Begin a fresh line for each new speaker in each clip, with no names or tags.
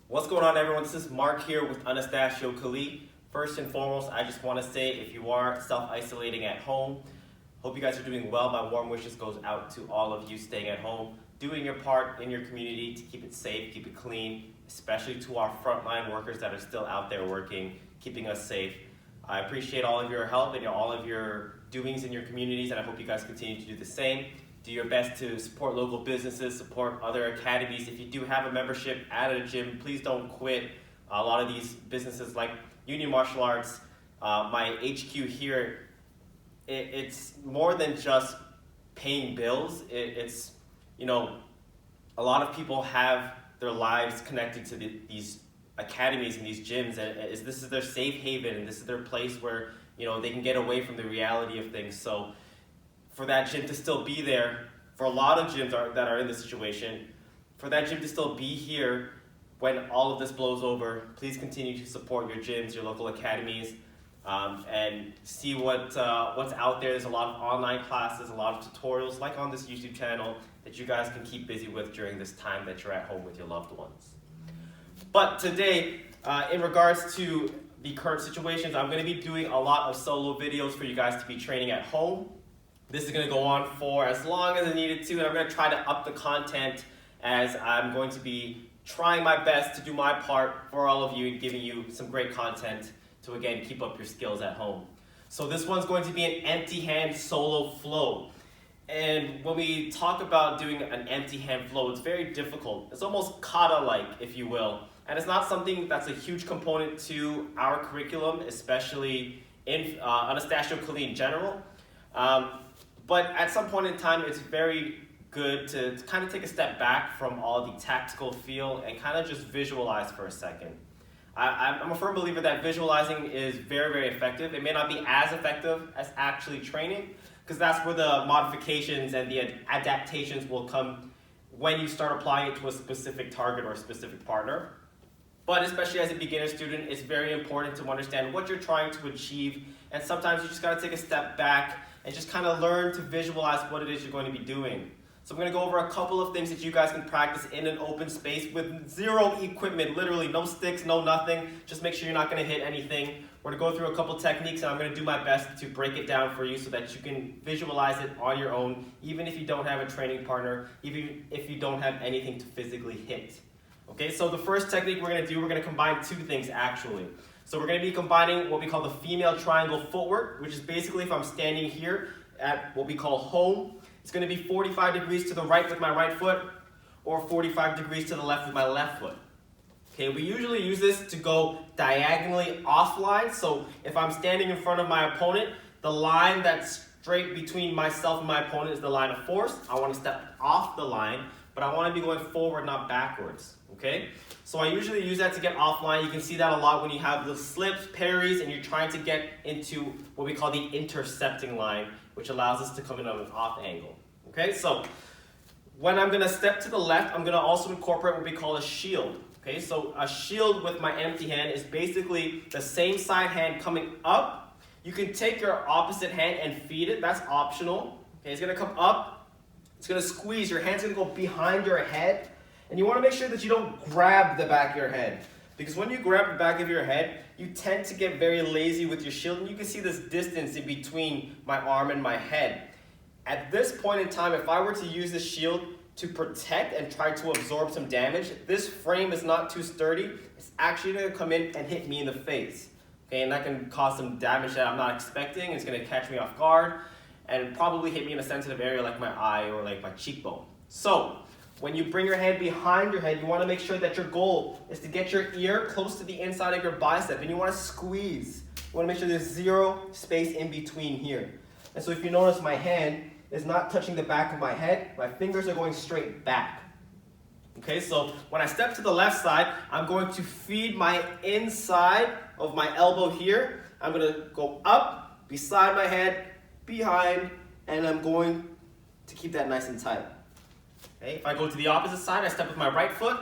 What's going on, everyone? This is Mark here with Anastacio. First and foremost, I just want to say if you are self-isolating at home, hope you guys are doing well. My warm wishes goes out to all of you staying at home, doing your part in your community to keep it safe, keep it clean, especially to our frontline workers that are still out there working, keeping us safe. I appreciate all of your help and all of your doings in your communities, and I hope you guys continue to do the same. Do your best to support local businesses, support other academies. If you do have a membership at a gym, please don't quit. A lot of these businesses like Union Martial Arts, my HQ here, it's more than just paying bills. It's, you know, a lot of people have their lives connected to these academies and these gyms, and this is their safe haven, and this is their place where, you know, they can get away from the reality of things. So for that gym to still be there, for a lot of gyms that are in this situation, for that gym to still be here when all of this blows over, please continue to support your gyms, your local academies, and see what's out there. There's a lot of online classes, a lot of tutorials, like on this YouTube channel, that you guys can keep busy with during this time that you're at home with your loved ones. But today, in regards to the current situations, I'm going to be doing a lot of solo videos for you guys to be training at home. This is going to go on for as long as I needed to, and I'm going to try to up the content as I'm going to be trying my best to do my part for all of you and giving you some great content to, again, keep up your skills at home. So this one's going to be an empty hand solo flow. And when we talk about doing an empty hand flow, it's very difficult. It's almost kata-like, if you will. And it's not something that's a huge component to our curriculum, especially in Anastacio in general. But at some point in time, it's very good to kind of take a step back from all the tactical feel and kind of just visualize for a second. I'm a firm believer that visualizing is very, very effective. It may not be as effective as actually training, because that's where the modifications and the adaptations will come when you start applying it to a specific target or a specific partner. But especially as a beginner student, it's very important to understand what you're trying to achieve, and sometimes you just got to take a step back and just kind of learn to visualize what it is you're going to be doing. So I'm going to go over a couple of things that you guys can practice in an open space with zero equipment, literally no sticks, no nothing. Just make sure you're not going to hit anything. We're going to go through a couple techniques, and I'm going to do my best to break it down for you so that you can visualize it on your own, even if you don't have a training partner, even if you don't have anything to physically hit. Okay, so the first technique we're going to combine two things actually. So we're going to be combining what we call the female triangle footwork, which is basically if I'm standing here at what we call home, it's going to be 45 degrees to the right with my right foot, or 45 degrees to the left with my left foot. Okay, we usually use this to go diagonally offline. So if I'm standing in front of my opponent, the line that's straight between myself and my opponent is the line of force. I want to step off the line, but I want to be going forward, not backwards. Okay, so I usually use that to get offline. You can see that a lot when you have the slips, parries, and you're trying to get into what we call the intercepting line, which allows us to come in on an off angle. Okay, so when I'm going to step to the left, I'm going to also incorporate what we call a shield. Okay, so a shield with my empty hand is basically the same side hand coming up. You can take your opposite hand and feed it. That's optional. Okay, it's going to come up. It's going to squeeze. Your hand's going to go behind your head. And you want to make sure that you don't grab the back of your head. Because when you grab the back of your head, you tend to get very lazy with your shield. And you can see this distance in between my arm and my head. At this point in time, if I were to use this shield to protect and try to absorb some damage, this frame is not too sturdy. It's actually going to come in and hit me in the face. Okay, and that can cause some damage that I'm not expecting. It's going to catch me off guard and probably hit me in a sensitive area like my eye or like my cheekbone. So when you bring your hand behind your head, you want to make sure that your goal is to get your ear close to the inside of your bicep, and you want to squeeze. You want to make sure there's zero space in between here. And so if you notice, my hand is not touching the back of my head. My fingers are going straight back. Okay, so when I step to the left side, I'm going to feed my inside of my elbow here. I'm going to go up, beside my head, behind, and I'm going to keep that nice and tight. Okay, if I go to the opposite side, I step with my right foot.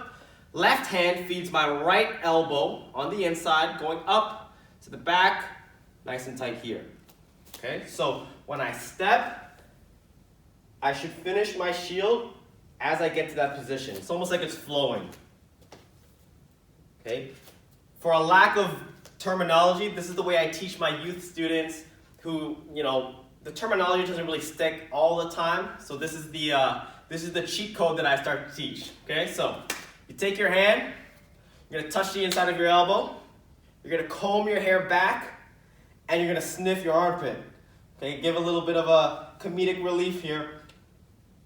Left hand feeds my right elbow on the inside, going up to the back, nice and tight here. Okay, so when I step, I should finish my shield as I get to that position. It's almost like it's flowing. Okay? For a lack of terminology, this is the way I teach my youth students who, the terminology doesn't really stick all the time. So this is the cheat code that I start to teach. Okay, so you take your hand, you're gonna touch the inside of your elbow, you're gonna comb your hair back, and you're gonna sniff your armpit. Okay, give a little bit of a comedic relief here.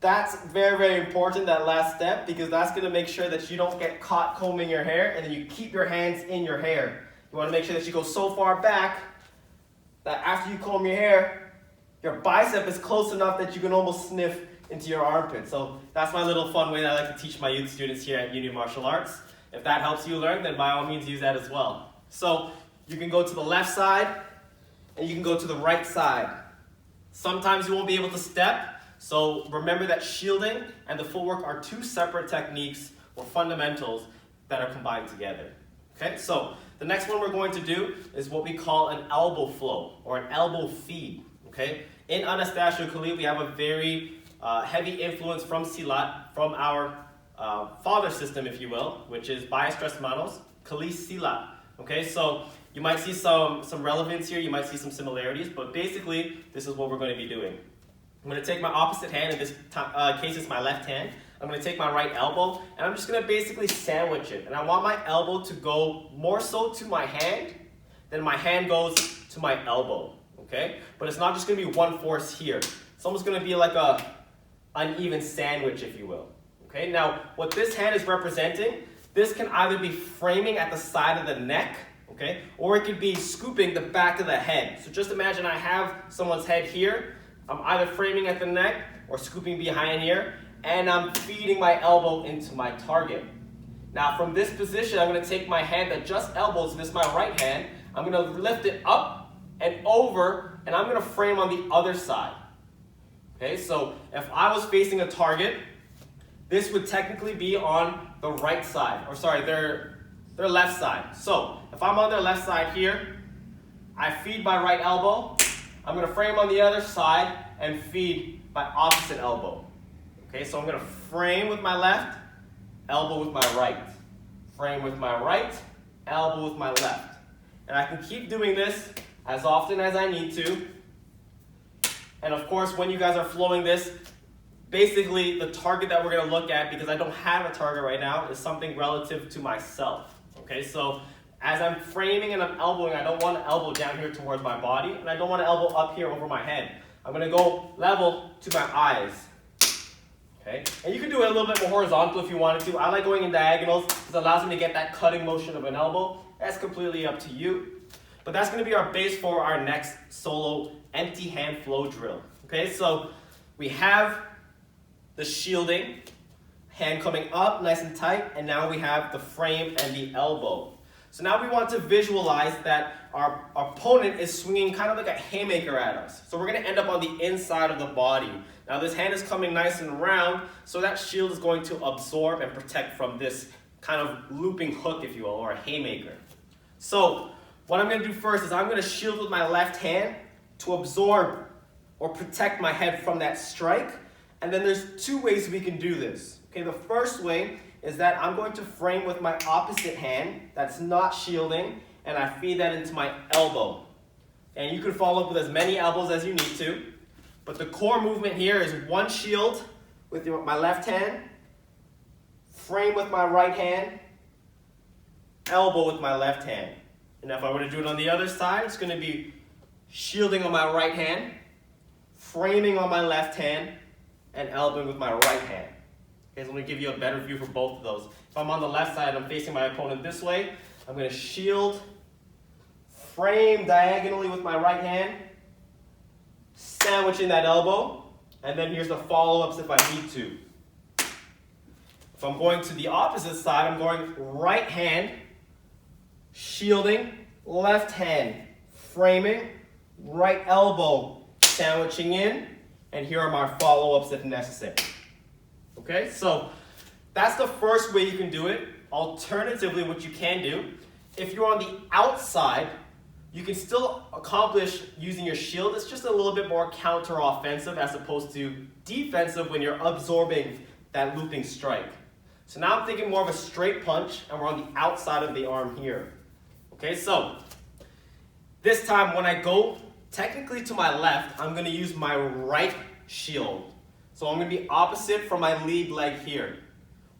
That's very, very important, that last step, because that's gonna make sure that you don't get caught combing your hair and then you keep your hands in your hair. You wanna make sure that you go so far back that after you comb your hair, your bicep is close enough that you can almost sniff into your armpit. So that's my little fun way that I like to teach my youth students here at Unit Martial Arts. If that helps you learn, then by all means use that as well. So you can go to the left side and you can go to the right side. Sometimes you won't be able to step, so remember that shielding and the footwork are two separate techniques or fundamentals that are combined together. Okay, so the next one we're going to do is what we call an elbow flow or an elbow feed. Okay, in Anastacio Kali, we have a very heavy influence from Silat, from our father system, if you will, which is Bias Tres Manos, Kali Silat. Okay, so you might see some relevance here, you might see some similarities, but basically, this is what we're going to be doing. I'm going to take my opposite hand, in this case it's my left hand. I'm going to take my right elbow, and I'm just going to basically sandwich it. And I want my elbow to go more so to my hand than my hand goes to my elbow. Okay? But it's not just going to be one force here. It's almost going to be like a uneven sandwich, if you will. Okay? Now, what this hand is representing, this can either be framing at the side of the neck, okay, or it could be scooping the back of the head. So just imagine I have someone's head here. I'm either framing at the neck or scooping behind here, and I'm feeding my elbow into my target. Now from this position, I'm going to take my hand that just elbows, this is my right hand, I'm going to lift it up and over, and I'm going to frame on the other side. Okay, so if I was facing a target, this would technically be on the right side, or sorry, their left side. So if I'm on their left side here, I feed my right elbow, I'm going to frame on the other side and feed my opposite elbow. Okay, so I'm going to frame with my left, elbow with my right. Frame with my right, elbow with my left. And I can keep doing this as often as I need to. And of course, when you guys are flowing this, basically the target that we're going to look at, because I don't have a target right now, is something relative to myself. Okay, so as I'm framing and I'm elbowing, I don't want to elbow down here towards my body, and I don't want to elbow up here over my head. I'm going to go level to my eyes. Okay, and you can do it a little bit more horizontal if you wanted to. I like going in diagonals because it allows me to get that cutting motion of an elbow. That's completely up to you. But that's going to be our base for our next solo empty hand flow drill. Okay, so we have the shielding, hand coming up nice and tight, and now we have the frame and the elbow. So now we want to visualize that our opponent is swinging kind of like a haymaker at us. So we're going to end up on the inside of the body. Now this hand is coming nice and round, so that shield is going to absorb and protect from this kind of looping hook, if you will, or a haymaker. So what I'm going to do first is I'm going to shield with my left hand to absorb or protect my head from that strike. And then there's two ways we can do this. Okay, the first way is that I'm going to frame with my opposite hand that's not shielding, and I feed that into my elbow. And you can follow up with as many elbows as you need to. But the core movement here is one shield with my left hand, frame with my right hand, elbow with my left hand. And if I were to do it on the other side, it's going to be shielding on my right hand, framing on my left hand, and elbowing with my right hand. Okay, so I'm going to give you a better view for both of those. If I'm on the left side, I'm facing my opponent this way. I'm going to shield, frame diagonally with my right hand, sandwiching that elbow, and then here's the follow-ups if I need to. If I'm going to the opposite side, I'm going right hand, shielding, left hand, framing, right elbow, sandwiching in, and here are my follow-ups if necessary. Okay, so that's the first way you can do it. Alternatively, what you can do, if you're on the outside, you can still accomplish using your shield. It's just a little bit more counter-offensive as opposed to defensive when you're absorbing that looping strike. So now I'm thinking more of a straight punch, and we're on the outside of the arm here. Okay, so this time when I go technically to my left, I'm going to use my right shield. So I'm going to be opposite from my lead leg here.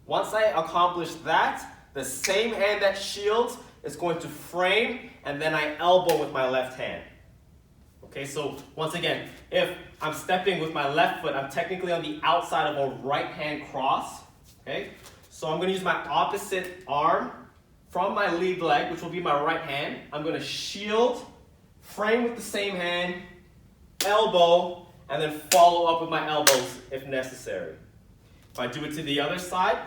Once I accomplish that, the same hand that shields is going to frame, and then I elbow with my left hand. Okay, so once again, if I'm stepping with my left foot, I'm technically on the outside of a right hand cross. Okay, so I'm going to use my opposite arm from my lead leg, which will be my right hand. I'm going to shield, frame with the same hand, elbow, and then follow up with my elbows if necessary. If I do it to the other side,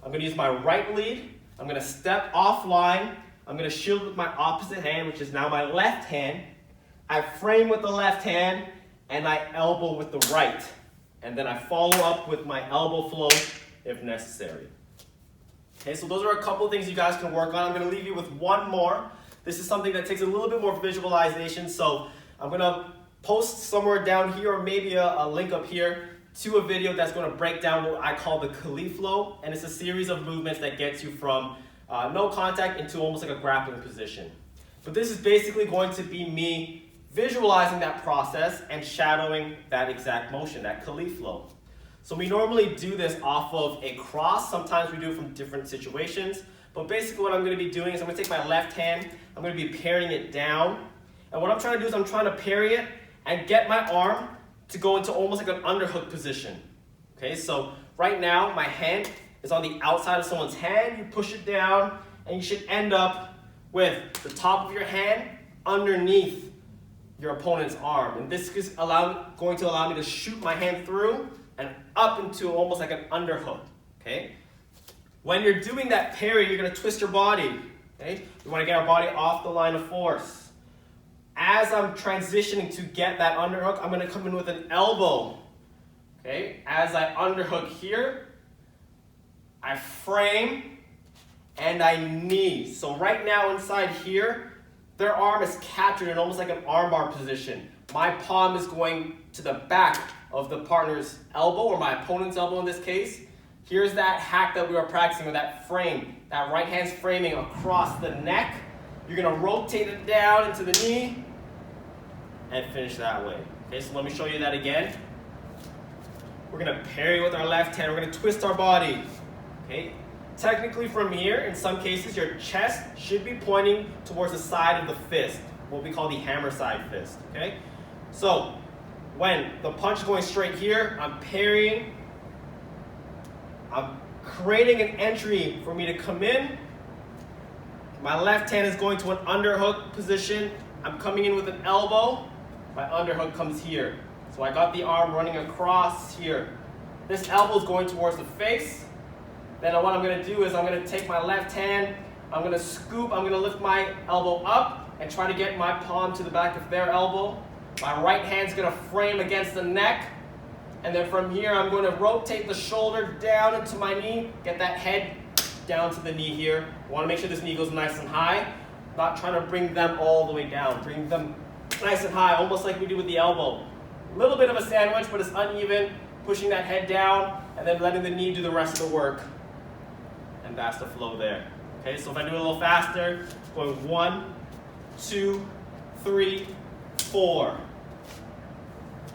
I'm going to use my right lead. I'm going to step offline. I'm going to shield with my opposite hand, which is now my left hand. I frame with the left hand, and I elbow with the right. And then I follow up with my elbow flow if necessary. Okay, so those are a couple of things you guys can work on. I'm going to leave you with one more. This is something that takes a little bit more visualization, so I'm going to post somewhere down here, or maybe a link up here, to a video that's going to break down what I call the Kali flow, and it's a series of movements that gets you from no contact into almost like a grappling position. But this is basically going to be me visualizing that process and shadowing that exact motion, that Kali flow. So we normally do this off of a cross. Sometimes we do it from different situations. But basically what I'm going to be doing is I'm going to take my left hand, I'm going to be parrying it down. And what I'm trying to do is I'm trying to parry it and get my arm to go into almost like an underhook position. Okay, so right now my hand is on the outside of someone's hand. You push it down and you should end up with the top of your hand underneath your opponent's arm. And this is going to allow me to shoot my hand through and up into almost like an underhook. Okay? When you're doing that parry, you're going to twist your body. Okay? We want to get our body off the line of force. As I'm transitioning to get that underhook, I'm going to come in with an elbow. Okay? As I underhook here, I frame and I knee. So right now inside here, their arm is captured in almost like an armbar position. My palm is going to the back of the partner's elbow, or my opponent's elbow in this case. Here's that hack that we were practicing, with that frame. That right hand's framing across the neck. You're going to rotate it down into the knee and finish that way. Okay, so let me show you that again. We're going to parry with our left hand. We're going to twist our body. Okay, technically from here, in some cases, your chest should be pointing towards the side of the fist, what we call the hammer side fist. Okay, so when the punch is going straight here, I'm parrying. I'm creating an entry for me to come in. My left hand is going to an underhook position. I'm coming in with an elbow. My underhook comes here. So I got the arm running across here. This elbow is going towards the face. Then what I'm going to do is I'm going to take my left hand, I'm going to scoop, I'm going to lift my elbow up and try to get my palm to the back of their elbow. My right hand's going to frame against the neck. And then from here, I'm going to rotate the shoulder down into my knee, get that head down to the knee here. I want to make sure this knee goes nice and high. Not trying to bring them all the way down. Bring them nice and high, almost like we do with the elbow. A little bit of a sandwich, but it's uneven. Pushing that head down, and then letting the knee do the rest of the work. And that's the flow there. Okay, so if I do it a little faster, going 1, 2, 3, 4.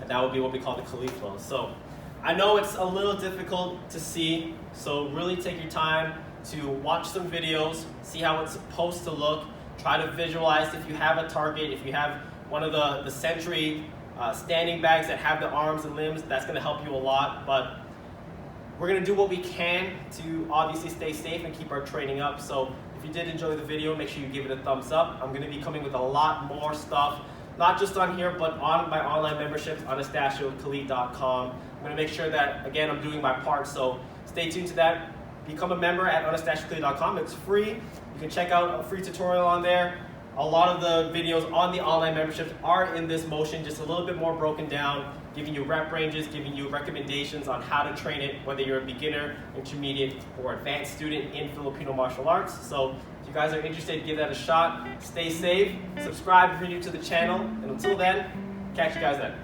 And that would be what we call the Kali flow. So I know it's a little difficult to see, so really take your time to watch some videos, see how it's supposed to look, try to visualize if you have a target, if you have one of the Sentry standing bags that have the arms and limbs, that's going to help you a lot. But we're going to do what we can to obviously stay safe and keep our training up. So if you did enjoy the video, make sure you give it a thumbs up. I'm going to be coming with a lot more stuff, not just on here, but on my online memberships, AnastasioKali.com. I'm going to make sure that, again, I'm doing my part. So stay tuned to that. Become a member at AnastasioKali.com. It's free. You can check out a free tutorial on there. A lot of the videos on the online memberships are in this motion, just a little bit more broken down, giving you rep ranges, giving you recommendations on how to train it, whether you're a beginner, intermediate, or advanced student in Filipino martial arts. So if you guys are interested, give that a shot. Stay safe. Subscribe if you're new to the channel. And until then, catch you guys then.